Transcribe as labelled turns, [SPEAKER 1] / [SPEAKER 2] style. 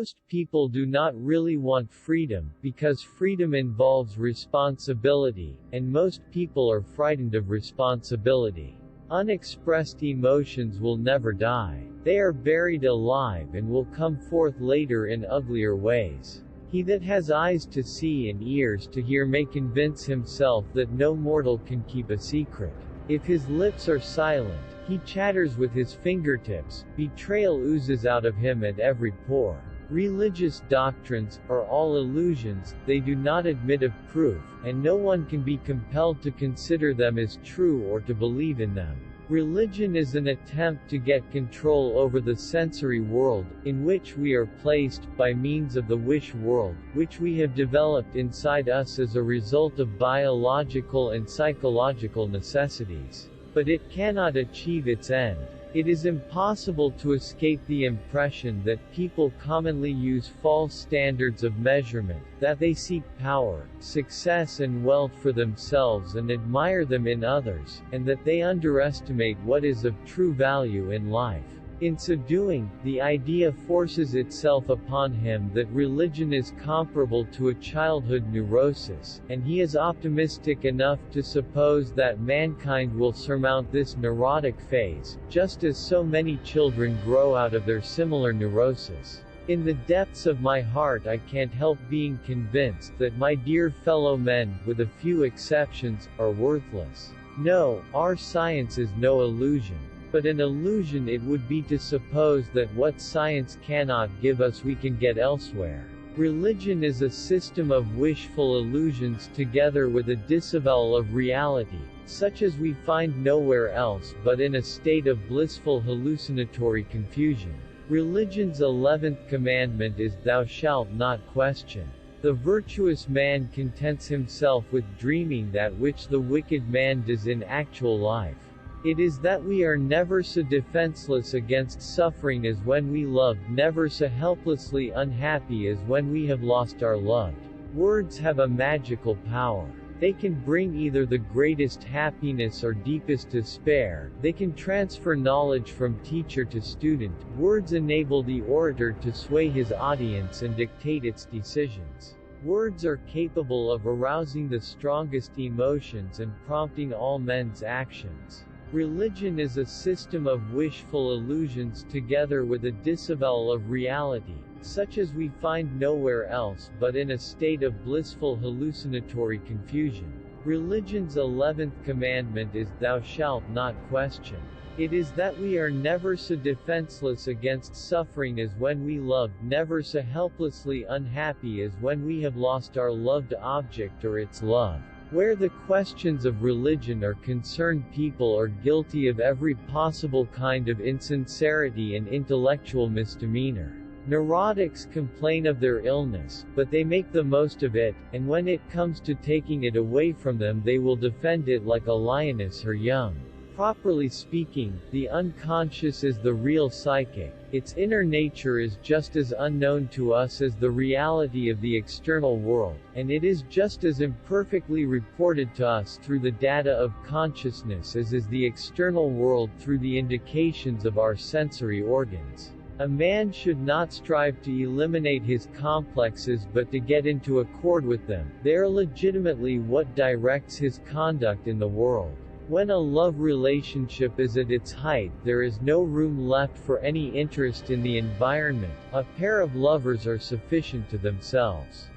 [SPEAKER 1] Most people do not really want freedom, because freedom involves responsibility, and most people are frightened of responsibility. Unexpressed emotions will never die. They are buried alive and will come forth later in uglier ways. He that has eyes to see and ears to hear may convince himself that no mortal can keep a secret. If his lips are silent, he chatters with his fingertips, betrayal oozes out of him at every pore. Religious doctrines are all illusions, they do not admit of proof, and no one can be compelled to consider them as true or to believe in them. Religion is an attempt to get control over the sensory world, in which we are placed, by means of the wish world, which we have developed inside us as a result of biological and psychological necessities. But it cannot achieve its end. It is impossible to escape the impression that people commonly use false standards of measurement, that they seek power, success and wealth for themselves and admire them in others, and that they underestimate what is of true value in life. In so doing, the idea forces itself upon him that religion is comparable to a childhood neurosis, and he is optimistic enough to suppose that mankind will surmount this neurotic phase, just as so many children grow out of their similar neurosis. In the depths of my heart I can't help being convinced that my dear fellow men, with a few exceptions, are worthless. No, our science is no illusion. But an illusion it would be to suppose that what science cannot give us we can get elsewhere. Religion is a system of wishful illusions together with a disavowal of reality, such as we find nowhere else but in a state of blissful hallucinatory confusion. Religion's 11th commandment is "Thou shalt not question." The virtuous man contents himself with dreaming that which the wicked man does in actual life. It is that we are never so defenseless against suffering as when we loved, never so helplessly unhappy as when we have lost our loved. Words have a magical power. They can bring either the greatest happiness or deepest despair. They can transfer knowledge from teacher to student. Words enable the orator to sway his audience and dictate its decisions. Words are capable of arousing the strongest emotions and prompting all men's actions. Religion is a system of wishful illusions together with a disavowal of reality, such as we find nowhere else but in a state of blissful hallucinatory confusion. Religion's 11th commandment is "Thou shalt not question." It is that we are never so defenseless against suffering as when we loved, never so helplessly unhappy as when we have lost our loved object or its love. Where the questions of religion are concerned, people are guilty of every possible kind of insincerity and intellectual misdemeanor. Neurotics complain of their illness, but they make the most of it, and when it comes to taking it away from them they will defend it like a lioness her young. Properly speaking, the unconscious is the real psychic. Its inner nature is just as unknown to us as the reality of the external world, and it is just as imperfectly reported to us through the data of consciousness as is the external world through the indications of our sensory organs. A man should not strive to eliminate his complexes but to get into accord with them. They are legitimately what directs his conduct in the world. When a love relationship is at its height, there is no room left for any interest in the environment. A pair of lovers are sufficient to themselves.